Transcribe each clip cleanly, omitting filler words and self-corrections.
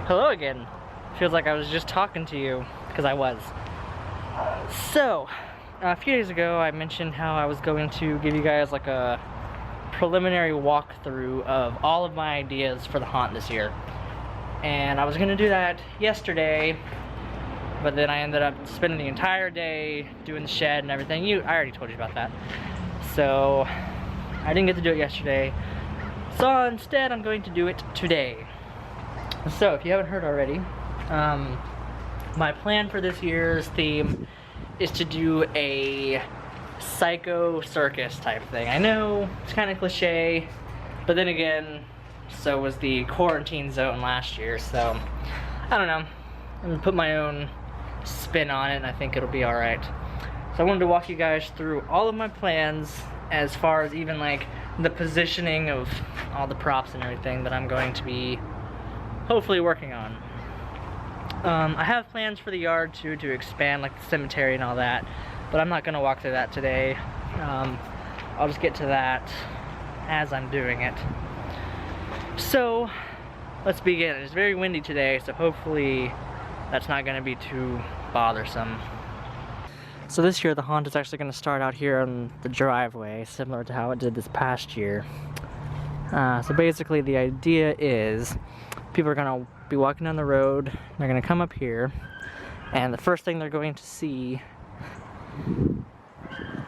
Hello again. Feels like I was just talking to you, because I was. So, a few days ago I mentioned how I was going to give you guys like a preliminary walkthrough of all of my ideas for the haunt this year. And I was going to do that yesterday, but then I ended up spending the entire day doing the shed and everything. I already told you about that. So, I didn't get to do it yesterday. So instead I'm going to do it today. So if you haven't heard already, my plan for this year's theme is to do a psycho circus type thing. I know it's kind of cliche, but then again, so was the quarantine zone last year, so I don't know. I'm gonna put my own spin on it and I think it'll be alright. So I wanted to walk you guys through all of my plans as far as even like the positioning of all the props and everything that I'm going to be hopefully working on. I have plans for the yard too, to expand like the cemetery and all that, but I'm not going to walk through that today. I'll just get to that as I'm doing it. So let's begin. It's very windy today, so hopefully that's not going to be too bothersome. So this year the haunt is actually going to start out here on the driveway, similar to how it did this past year. So basically the idea is people are going to be walking down the road, they're going to come up here, and the first thing they're going to see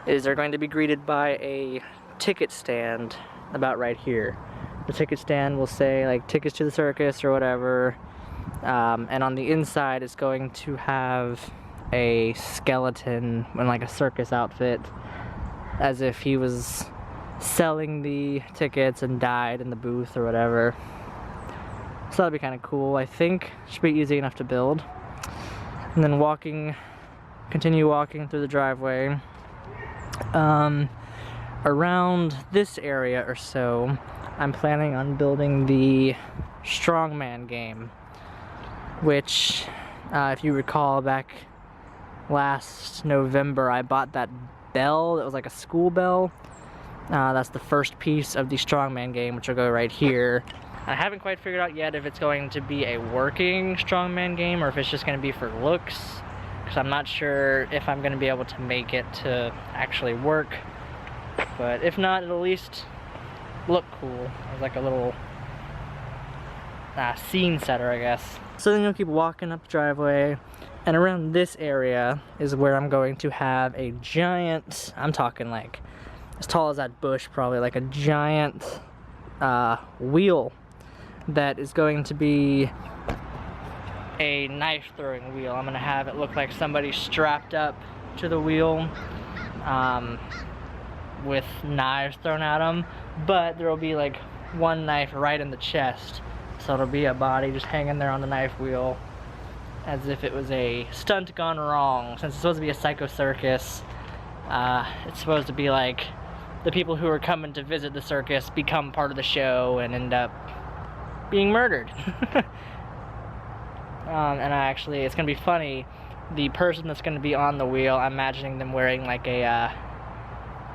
is they're going to be greeted by a ticket stand about right here. The ticket stand will say like tickets to the circus or whatever, and on the inside it's going to have a skeleton in like a circus outfit, as if he was selling the tickets and died in the booth or whatever. So that'd be kind of cool. I think should be easy enough to build. And then continue walking through the driveway. Around this area or so, I'm planning on building the strongman game, which if you recall back last November I bought that bell that was like a school bell. That's the first piece of the strongman game, which will go right here. I haven't quite figured out yet if it's going to be a working strongman game or if it's just going to be for looks, because I'm not sure if I'm going to be able to make it to actually work. But if not, it'll at least look cool. It's like a little scene setter, I guess. So then you'll keep walking up the driveway, and around this area is where I'm going to have a giant, I'm talking like as tall as that bush probably, like a giant wheel that is going to be a knife throwing wheel. I'm going to have it look like somebody strapped up to the wheel with knives thrown at them, but there will be like one knife right in the chest, so it'll be a body just hanging there on the knife wheel as if it was a stunt gone wrong. Since it's supposed to be a psycho circus, it's supposed to be like the people who are coming to visit the circus become part of the show and end up being murdered. And it's gonna be funny, the person that's gonna be on the wheel, I'm imagining them wearing like a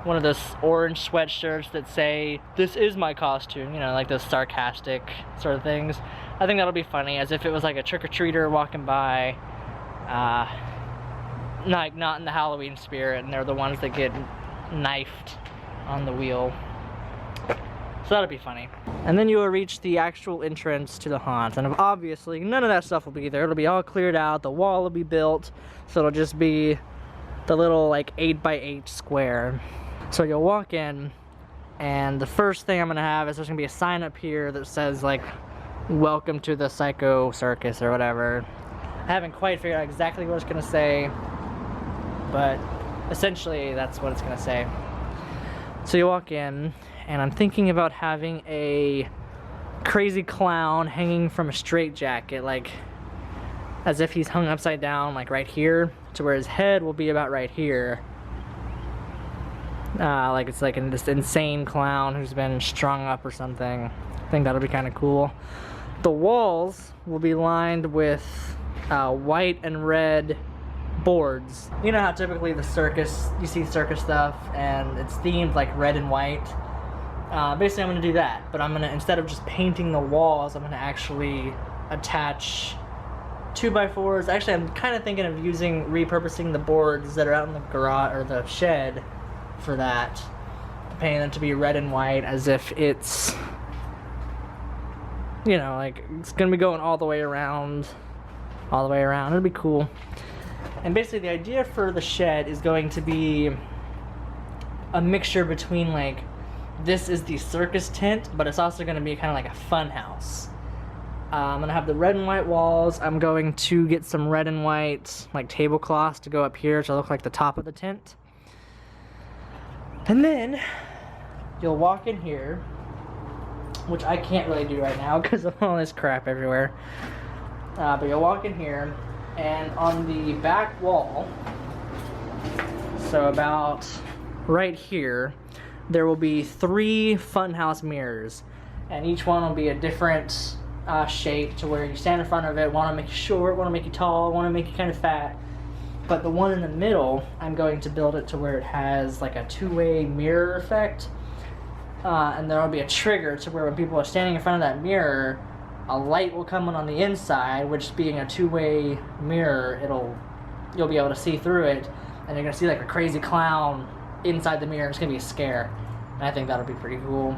one of those orange sweatshirts that say, "This is my costume," you know, like those sarcastic sort of things. I think that'll be funny, as if it was like a trick-or-treater walking by, not in the Halloween spirit, and they're the ones that get knifed on the wheel. So that'll be funny. And then you will reach the actual entrance to the haunt, and obviously none of that stuff will be there. It'll be all cleared out, the wall will be built, so it'll just be the little like 8x8 square. So you'll walk in, and the first thing I'm gonna have is there's gonna be a sign up here that says like, "Welcome to the Psycho Circus," or whatever. I haven't quite figured out exactly what it's gonna say, but essentially that's what it's gonna say. So you walk in, and I'm thinking about having a crazy clown hanging from a straitjacket, like as if he's hung upside down, like right here, to where his head will be about right here. Like it's like this insane clown who's been strung up or something. I think that'll be kind of cool. The walls will be lined with white and red boards. You know how typically the circus, you see circus stuff and it's themed like red and white. Basically I'm gonna do that, but I'm gonna, instead of just painting the walls, I'm gonna actually attach 2x4s. Actually, I'm kind of thinking of repurposing the boards that are out in the garage or the shed for that, painting them to be red and white as if it's, you know, like it's gonna be going all the way around. It'll be cool. And basically the idea for the shed is going to be a mixture between, like, this is the circus tent, but it's also going to be kind of like a fun house. I'm going to have the red and white walls. I'm going to get some red and white, like, tablecloths to go up here to look like the top of the tent. And then you'll walk in here, which I can't really do right now because of all this crap everywhere. But you'll walk in here, and on the back wall, so about right here, there will be 3 funhouse mirrors, and each one will be a different shape to where you stand in front of it. Want to make you short, want to make you tall, want to make you kind of fat. But the one in the middle, I'm going to build it to where it has like a 2-way mirror effect, and there will be a trigger to where when people are standing in front of that mirror, a light will come on the inside, which being a 2-way mirror, you'll be able to see through it, and you're gonna see like a crazy clown inside the mirror. It's gonna be a scare, and I think that'll be pretty cool.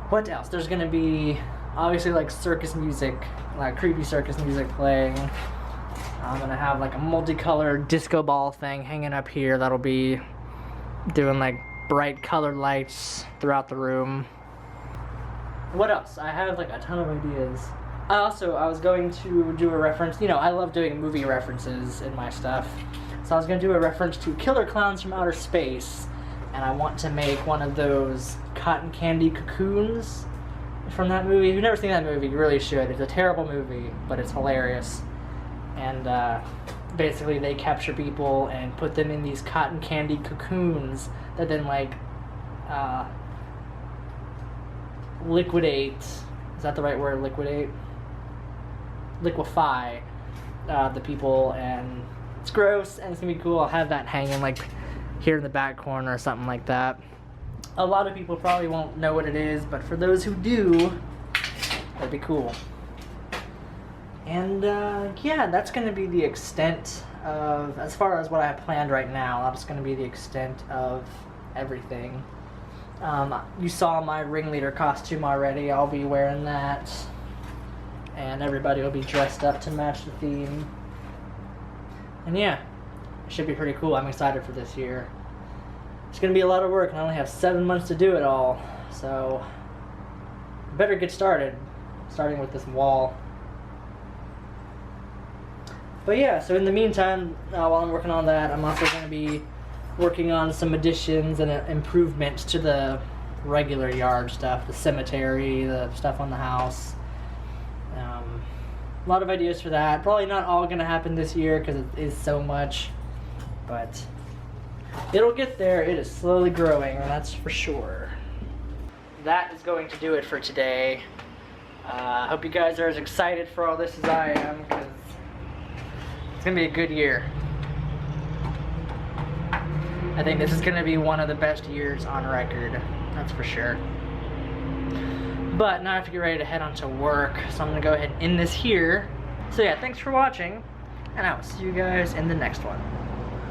What else? There's gonna be obviously like circus music, like creepy circus music playing. I'm gonna have like a multicolored disco ball thing hanging up here that'll be doing like bright colored lights throughout the room. What else? I have like a ton of ideas. I was going to do a reference, you know, I love doing movie references in my stuff. So I was going to do a reference to Killer Clowns from Outer Space, and I want to make one of those cotton candy cocoons from that movie. If you've never seen that movie, you really should. It's a terrible movie, but it's hilarious. And basically they capture people and put them in these cotton candy cocoons that then like liquidate, is that the right word, liquefy the people, and it's gross and it's gonna be cool. I'll have that hanging like here in the back corner or something like that. A lot of people probably won't know what it is, but for those who do, that'd be cool. And yeah, that's gonna be the extent of, as far as what I have planned right now, that's gonna be the extent of everything. You saw my ringleader costume already. I'll be wearing that, and everybody will be dressed up to match the theme. And yeah, it should be pretty cool. I'm excited for this year. It's gonna be a lot of work, and I only have 7 months to do it all, so I better get started, starting with this wall. But yeah, so in the meantime, while I'm working on that, I'm also going to be working on some additions and improvements to the regular yard stuff, the cemetery, the stuff on the house. A lot of ideas for that. Probably not all going to happen this year because it is so much, but it'll get there. It is slowly growing, that's for sure. That is going to do it for today. I hope you guys are as excited for all this as I am, because it's going to be a good year. I think this is going to be one of the best years on record, that's for sure. But now I have to get ready to head on to work, so I'm going to go ahead and end this here. So yeah, thanks for watching, and I will see you guys in the next one.